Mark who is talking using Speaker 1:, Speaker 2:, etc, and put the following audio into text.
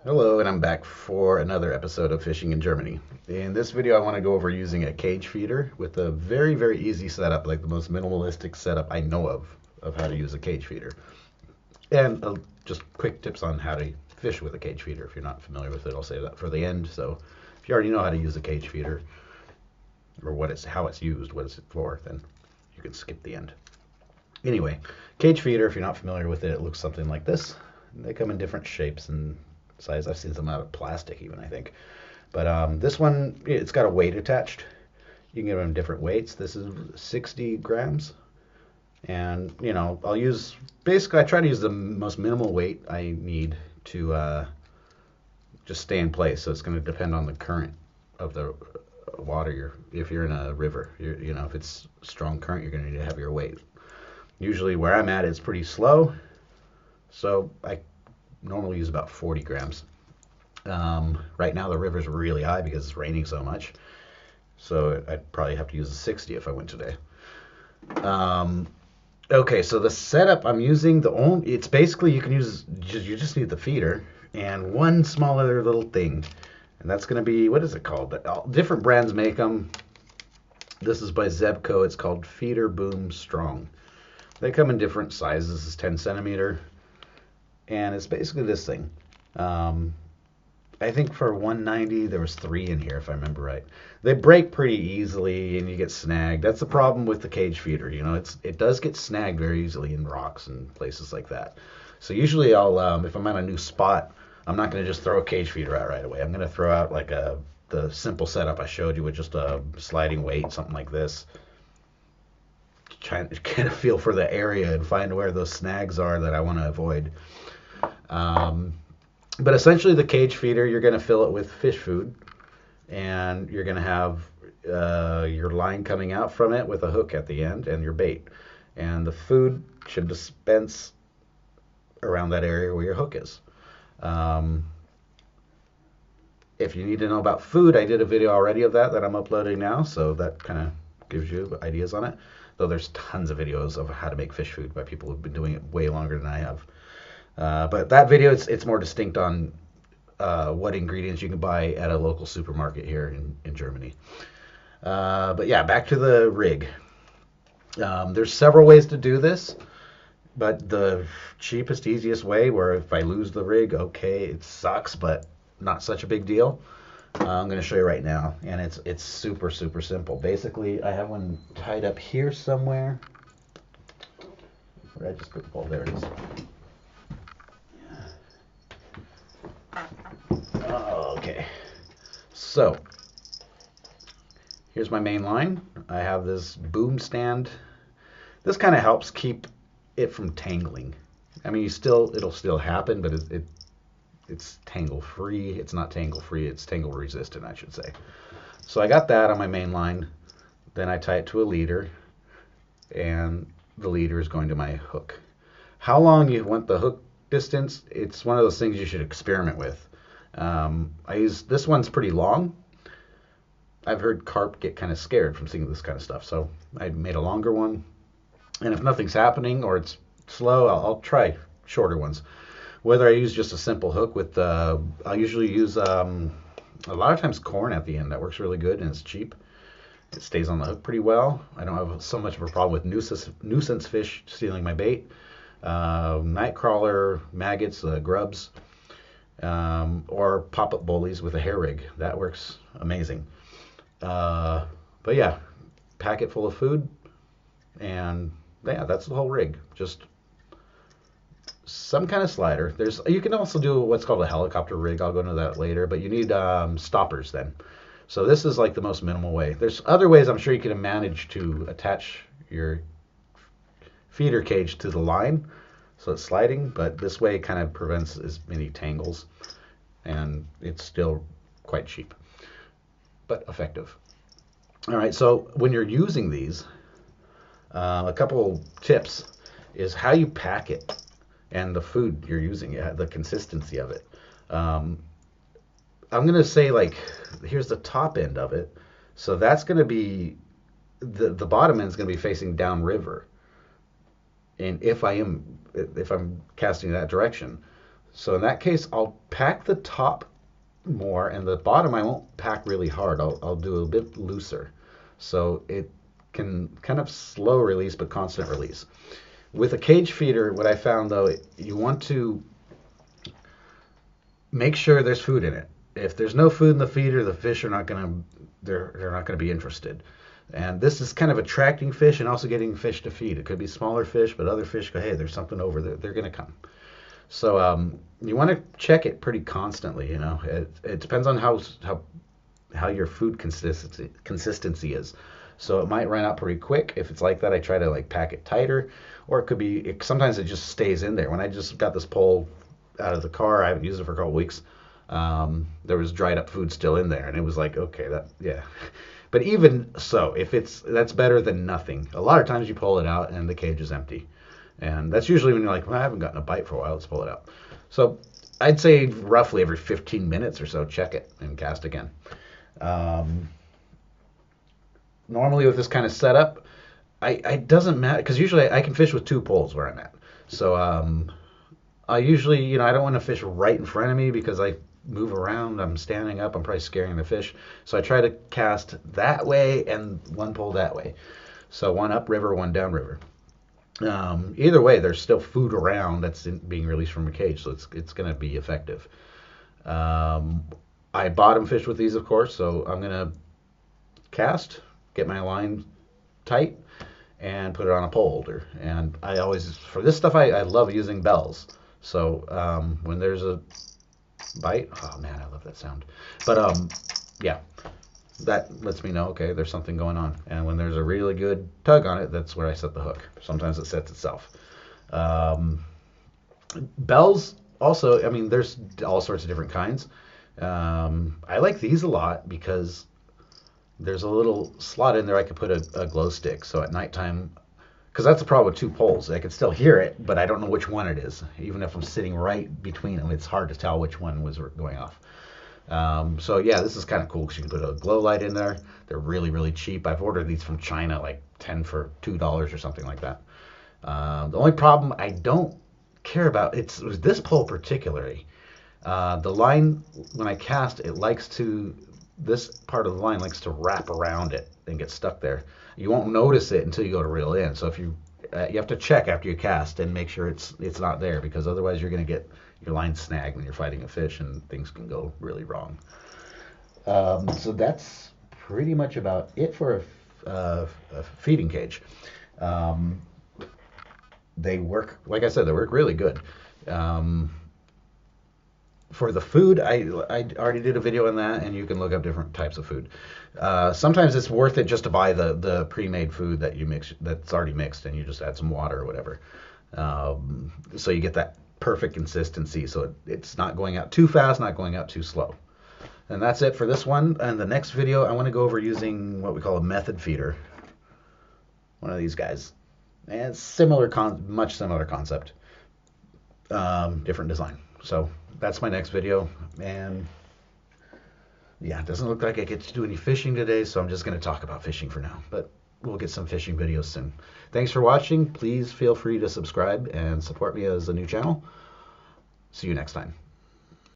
Speaker 1: Hello, and I'm back for another episode of Fishing in Germany. In this video, I want to go over using a cage feeder with a very, very easy setup, like the most minimalistic setup I know of how to use a cage feeder. And just quick tips on how to fish with a cage feeder. If you're not familiar with it, I'll save that for the end. So if you already know how to use a cage feeder or how it's used, what it's for, then you can skip the end. Anyway, cage feeder, if you're not familiar with it, it looks something like this. They come in different shapes and size. I've seen some out of plastic even, I think. But this one, it's got a weight attached. You can get them different weights. This is 60 grams. And, basically, I try to use the most minimal weight I need to just stay in place. So it's going to depend on the current of the water. If you're in a river, if it's strong current, you're going to need a heavier weight. Usually where I'm at, it's pretty slow. So I normally use about 40 grams. Right now the river's really high because it's raining so much. So I'd probably have to use a 60 if I went today. Okay, so the setup I'm using, it's basically you just need the feeder and one small other little thing. And that's going to be, what is it called? Different brands make them. This is by Zebco. It's called Feeder Boom Strong. They come in different sizes. This is 10 centimeter. And it's basically this thing. I think for 190 there was 3 in here if I remember right. They break pretty easily and you get snagged. That's the problem with the cage feeder. It does get snagged very easily in rocks and places like that. So usually I'll if I'm on a new spot, I'm not going to just throw a cage feeder out right away. I'm going to throw out like the simple setup I showed you with just a sliding weight, something like this. Trying to get a feel for the area and find where those snags are that I want to avoid. But essentially the cage feeder, you're going to fill it with fish food, and you're going to have your line coming out from it with a hook at the end and your bait. And the food should dispense around that area where your hook is. If you need to know about food, I did a video already of that I'm uploading now, so that kind of gives you ideas on it. Though there's tons of videos of how to make fish food by people who've been doing it way longer than I have. But that video, it's more distinct on what ingredients you can buy at a local supermarket here in Germany. But yeah, back to the rig. There's several ways to do this, but the cheapest, easiest way, where if I lose the rig, okay, it sucks, but not such a big deal. I'm going to show you right now, and it's super, super simple. Basically, I have one tied up here somewhere. Where did I just put the pole? There it is. Okay, so here's my main line. I have this boom stand. This kind of helps keep it from tangling. I mean, it'll still happen, but it's tangle free. It's not tangle free. It's tangle resistant, I should say. So I got that on my main line. Then I tie it to a leader, and the leader is going to my hook. How long you want the hook distance? It's one of those things you should experiment with. This one's pretty long. I've heard carp get kind of scared from seeing this kind of stuff, so I made a longer one. And if nothing's happening or it's slow, I'll try shorter ones. Whether I use just a simple hook with, I'll usually use a lot of times corn at the end. That works really good and it's cheap. It stays on the hook pretty well. I don't have so much of a problem with nuisance fish stealing my bait. Night crawler, maggots, grubs. Or pop-up bullies with a hair rig. That works amazing. But yeah, pack it full of food, and yeah, that's the whole rig. Just some kind of slider. You can also do what's called a helicopter rig. I'll go into that later, but you need stoppers then. So this is like the most minimal way. There's other ways I'm sure you can manage to attach your feeder cage to the line so it's sliding, but this way kind of prevents as many tangles, and it's still quite cheap, but effective. All right, so when you're using these, a couple tips is how you pack it and the food you're using, the consistency of it. I'm going to say, like, here's the top end of it. So that's going to be, the bottom end is going to be facing downriver. And if I'm casting that direction, So in that case, I'll pack the top more, and the bottom I won't pack really hard. I'll do a bit looser, so it can kind of slow release but constant release. With a cage feeder, what I found though, you want to make sure there's food in it. If there's no food in the feeder, the fish are not gonna they're not gonna be interested. And this is kind of attracting fish and also getting fish to feed. It could be smaller fish, but other fish go, hey, there's something over there. They're gonna come. So you want to check it pretty constantly. You know, it depends on how your food consistency is. So it might run out pretty quick. If it's like that, I try to like pack it tighter, or it could be sometimes it just stays in there. When I just got this pole out of the car, I haven't used it for a couple weeks. There was dried up food still in there, and it was like, okay, that yeah. But even so, that's better than nothing. A lot of times you pull it out and the cage is empty. And that's usually when you're like, well, I haven't gotten a bite for a while, let's pull it out. So I'd say roughly every 15 minutes or so, check it and cast again. Normally with this kind of setup, it doesn't matter, because usually I can fish with 2 poles where I'm at. So I usually, I don't want to fish right in front of me because I move around, I'm standing up, I'm probably scaring the fish. So I try to cast that way and 1 pole that way. So 1 upriver, 1 downriver. Either way, there's still food around that's being released from a cage, so it's going to be effective. I bottom fish with these, of course, so I'm going to cast, get my line tight, and put it on a pole holder. And I always, for this stuff, I love using bells. So when there's a bite, oh man, I love that sound. But yeah. That lets me know, okay, there's something going on. And when there's a really good tug on it, that's where I set the hook. Sometimes it sets itself. Bells also, I mean, there's all sorts of different kinds. I like these a lot because there's a little slot in there I could put a glow stick. So at nighttime, because that's the problem with 2 poles. I can still hear it, but I don't know which one it is. Even if I'm sitting right between them, it's hard to tell which one was going off. So yeah, this is kind of cool because you can put a glow light in there. They're really, really cheap. I've ordered these from China, like 10 for $2 or something like that. The only problem I don't care about, it was this pole particularly. The line, when I cast, this part of the line likes to wrap around it and get stuck there. You won't notice it until you go to reel in. So if you have to check after you cast and make sure it's not there, because otherwise you're going to get your line snagged when you're fighting a fish and things can go really wrong. So that's pretty much about it for a feeding cage. They work, like I said, they work really good. For the food, I already did a video on that, and you can look up different types of food. Sometimes it's worth it just to buy the pre-made food that you mix, that's already mixed, and you just add some water or whatever. So you get that perfect consistency, so it's not going out too fast, not going out too slow. And that's it for this one. And the next video, I want to go over using what we call a method feeder. One of these guys. And it's much similar concept. Different design. So that's my next video. And yeah, it doesn't look like I get to do any fishing today, so I'm just going to talk about fishing for now. But we'll get some fishing videos soon. Thanks for watching. Please feel free to subscribe and support me as a new channel. See you next time.